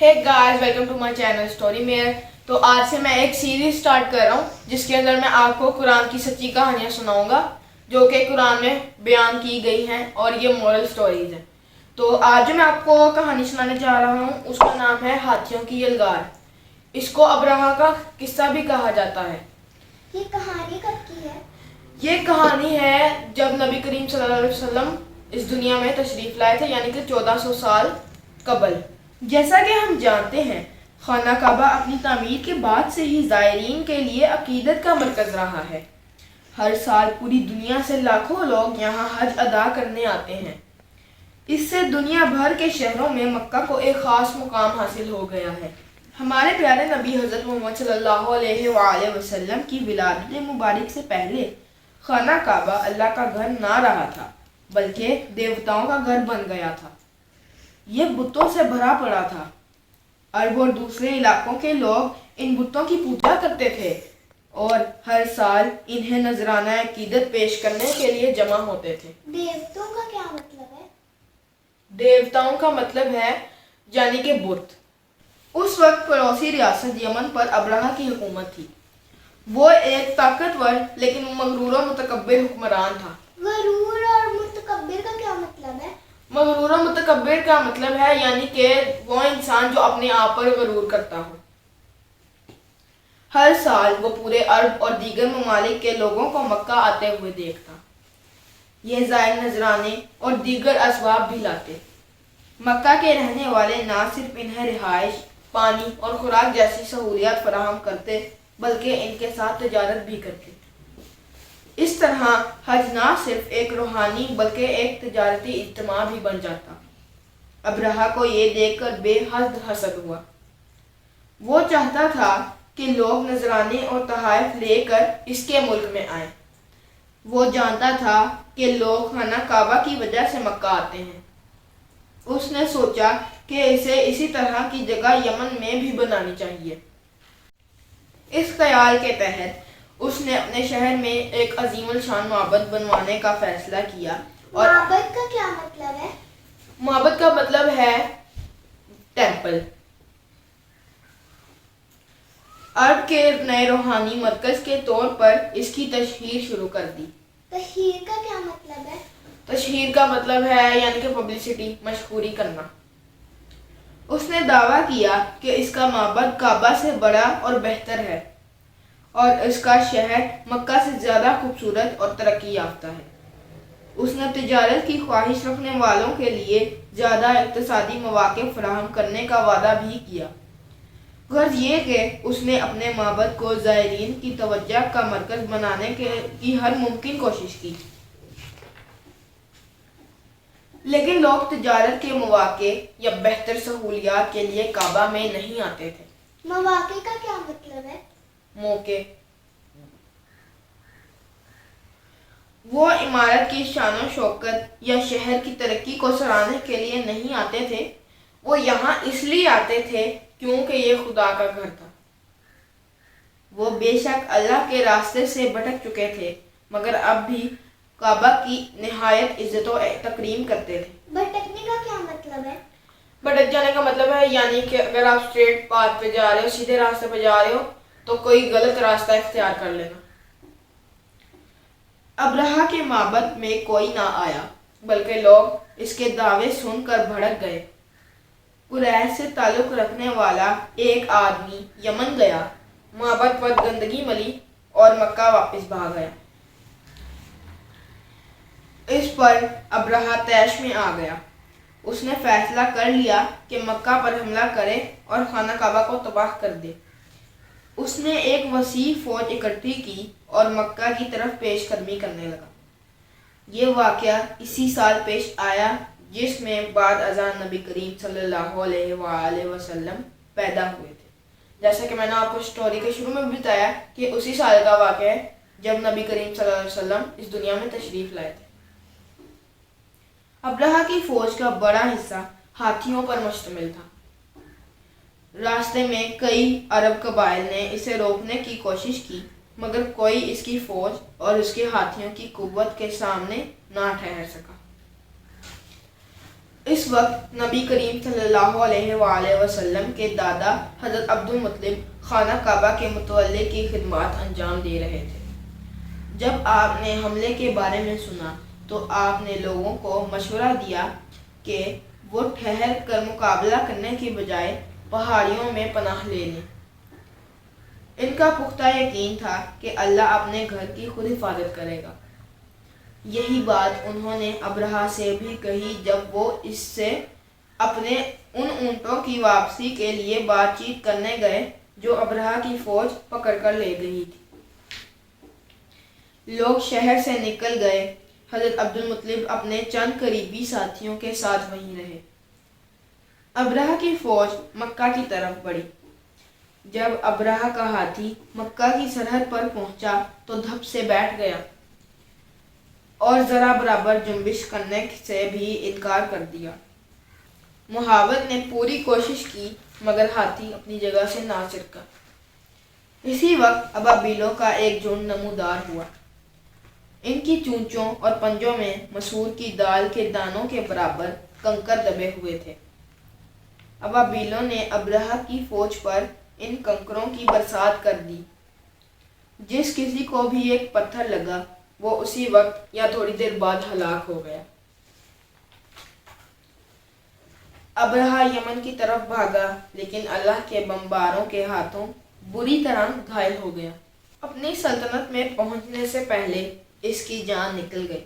Hey guys, welcome to my channel story mayor. तो आज से मैं एक सीरीज स्टार्ट कर रहा हूँ जिसके अंदर मैं आपको कुरान की सच्ची कहानियाँ सुनाऊंगा जो कि कुरान में बयान की गई हैं और ये मॉरल स्टोरीज हैं। तो आज जो मैं आपको कहानी सुनाने जा रहा हूँ उसका नाम है हाथियों की यलगार। इसको अब्राहा का किस्सा भी कहा जाता है। ये कहानी कब की है? ये कहानी है जब नबी करीम सल्लल्लाहु अलैहि वसल्लम इस दुनिया में तशरीफ लाए थे, यानी कि 1400 साल कबल। जैसा कि हम जानते हैं, खाना काबा अपनी तामीर के बाद से ही ज़ायरीन के लिए अकीदत का मरकज़ रहा है। हर साल पूरी दुनिया से लाखों लोग यहाँ हज अदा करने आते हैं। इससे दुनिया भर के शहरों में मक्का को एक ख़ास मुकाम हासिल हो गया है। हमारे प्यारे नबी हज़रत मोहम्मद सल्लल्लाहु अलैहि वसल्लम की विलादत मुबारक से पहले खाना काबा अल्लाह का घर ना रहा था, बल्कि देवताओं का घर बन गया था। ये बुतों से भरा पड़ा था। अरब और दूसरे इलाकों के लोग इन बुतों की पूजा करते थे और हर साल इन्हें नजराना अकीदत पेश करने के लिए जमा होते थे। देवताओं का क्या मतलब है? देवताओं का मतलब है यानी कि बुत। उस वक्त पड़ोसी रियासत यमन पर अब्राहा की हुकूमत थी। वो एक ताकतवर लेकिन मगरूर और मुतकब्बिर हुक्मरान था। गरूर और मुतकब्बिर का क्या मतलब है? मगरूर और मुतकब्बिर का मतलब है यानी कि वो इंसान जो अपने आप पर गरूर करता हो। हर साल वो पूरे अरब और दीगर ममालिक के लोगों को मक्का आते हुए देखता। ये ज़ायर नजराने और दीगर असबाब भी लाते। मक्का के रहने वाले ना सिर्फ इन्हें रिहाइश, पानी और खुराक जैसी सहूलियात फराहम करते, बल्कि इनके साथ तजारत भी करते। इस तरह हज ना सिर्फ एक रूहानी बल्कि एक तजारती इज्तिमा भी बन जाता। अब्राहा को ये देखकर बेहद हसद हुआ। वो चाहता था कि लोग नजराने और तहाइफ लेकर इसके मुल्क में आए। वो जानता था कि लोग खाना काबा की वजह से मक्का आते हैं। उसने सोचा कि इसे इसी तरह की जगह यमन में भी बनानी चाहिए। इस ख्याल के तहत उसने अपने शहर में एक अजीमुल शान माबद बनवाने का फैसला किया। और माबद का क्या मतलब है? माबद का मतलब है टेंपल। अरब के नए रूहानी मरकज के तौर पर इसकी तशहीर शुरू कर दी। तशहीर का क्या मतलब है? तशहीर का मतलब है यानी कि पब्लिसिटी, मशहूरी करना। उसने दावा किया कि इसका माबद काबा से बड़ा और बेहतर है और इसका शहर मक्का से ज़्यादा खूबसूरत और तरक्की याफ्ता है। उसने तिजारत की ख्वाहिश रखने वालों के लिए ज़्यादा इक़्तिसादी मौक़े फराहम करने का वादा भी किया। गर्ज ये कि उसने अपने माबद को ज़ायरीन की तवज्जो का मरकज़ बनाने की हर मुमकिन कोशिश की, लेकिन लोग तिजारत के मौक़े या बेहतर सहूलियात के लिए काबा में नहीं आते थे। मौक़े का क्या मतलब है? मौके। वो इमारत की शान शौकत या शहर की तरक्की को सराहने के लिए नहीं आते थे। वो यहाँ इसलिए आते थे क्योंकि ये खुदा का घर था। वो बेशक अल्लाह के रास्ते से भटक चुके थे, मगर अब भी काबा की निहायत इज्जत और तकरीम करते थे। भटकने का क्या मतलब है? भटक जाने का मतलब है यानी कि अगर आप स्ट्रेट पाथ पे जा रहे हो, सीधे रास्ते पे जा रहे हो, तो कोई गलत रास्ता इख्तियार कर लेना। अब्राहा के माबद में कोई ना आया, बल्कि लोग इसके दावे सुनकर भड़क गए। कुरैश से ताल्लुक रखने वाला एक आदमी यमन गया, माबद पर गंदगी मली और मक्का वापस भाग गया। इस पर अब्राहा तैश में आ गया। उसने फैसला कर लिया कि मक्का पर हमला करे और खाना काबा को तबाह कर दे। उसने एक वसी फौज इकट्ठी की और मक्का की तरफ पेशकदमी करने लगा। ये वाक़या इसी साल पेश आया जिसमें बाद अज़ान नबी करीम सल्लल्लाहु अलैहि वसल्लम पैदा हुए थे। जैसा कि मैंने आपको स्टोरी के शुरू में बताया कि उसी साल का वाक़या है जब नबी करीम सल्लल्लाहु अलैहि वसल्लम इस दुनिया में तशरीफ़ लाए थे। अब्राहा की फ़ौज का बड़ा हिस्सा हाथियों पर मुश्तमिल था। रास्ते में कई अरब कबाइल ने इसे रोकने की कोशिश की, मगर कोई इसकी फौज और उसके हाथियों की कुव्वत के सामने ना ठहर सका। اس وقت نبی کریم صلی اللہ علیہ وآلہ وسلم کے دادا حضرت عبد المطلب خانہ کعبہ کے متولی کی خدمات انجام دے رہے تھے۔ جب آپ نے حملے کے بارے میں سنا تو آپ نے لوگوں کو مشورہ دیا کہ وہ ٹھہر کر مقابلہ کرنے کی بجائے پہاڑیوں میں پناہ لے لیں۔ ان کا پختہ یقین تھا کہ اللہ اپنے گھر کی خود حفاظت کرے گا۔ یہی بات انہوں نے ابرہہ سے بھی کہی جب وہ اس سے اپنے ان اونٹوں کی واپسی کے لیے بات چیت کرنے گئے جو ابرہہ کی فوج پکڑ کر لے گئی تھی۔ لوگ شہر سے نکل گئے۔ حضرت عبد المطلب اپنے چند قریبی ساتھیوں کے ساتھ وہیں رہے۔ ابرہہ کی فوج مکہ کی طرف بڑھی۔ جب ابرہہ کا ہاتھی مکہ کی سرحد پر پہنچا تو دھپ سے بیٹھ گیا اور ذرا برابر جنبش کرنے سے بھی انکار کر دیا۔ محاوت نے پوری کوشش کی مگر ہاتھی اپنی جگہ سے نہ سرکا۔ اسی وقت ابابیلوں کا ایک جھنڈ نمودار ہوا۔ ان کی چونچوں اور پنجوں میں مسور کی دال کے دانوں کے برابر کنکر دبے ہوئے تھے۔ ابابیلوں نے ابرہہ کی فوج پر ان کنکروں کی برسات کر دی۔ جس کسی کو بھی ایک پتھر لگا وہ اسی وقت یا تھوڑی دیر بعد ہلاک ہو گیا۔ ابرہہ یمن کی طرف بھاگا لیکن اللہ کے بمباروں کے ہاتھوں بری طرح گھائل ہو گیا۔ اپنی سلطنت میں پہنچنے سے پہلے اس کی جان نکل گئی۔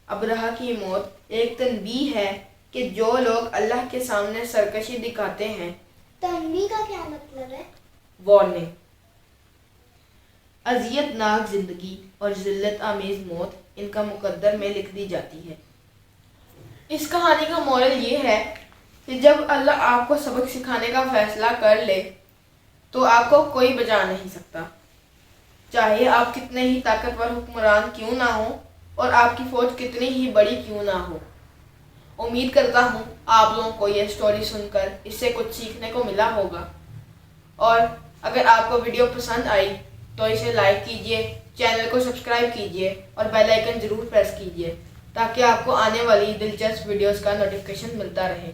ابرہہ کی موت ایک تنبیہ ہے کہ جو لوگ اللہ کے سامنے سرکشی دکھاتے ہیں، تنبیہ کا کیا مطلب ہے؟ وارننگ، اذیت ناک زندگی اور ذلت آمیز موت ان کا مقدر میں لکھ دی جاتی ہے۔ اس کہانی کا مورل یہ ہے کہ جب اللہ آپ کو سبق سکھانے کا فیصلہ کر لے تو آپ کو کوئی بچا نہیں سکتا، چاہے آپ کتنے ہی طاقتور حکمران کیوں نہ ہوں اور آپ کی فوج کتنی ہی بڑی کیوں نہ ہو۔ امید کرتا ہوں آپ لوگوں کو یہ سٹوری سن کر اس سے کچھ سیکھنے کو ملا ہوگا، اور اگر آپ کو ویڈیو پسند آئی تو اسے لائک کیجئے، چینل کو سبسکرائب کیجئے اور بیل آئیکن ضرور پریس کیجئے تاکہ آپ کو آنے والی دلچسپ ویڈیوز کا نوٹیفیکیشن ملتا رہے۔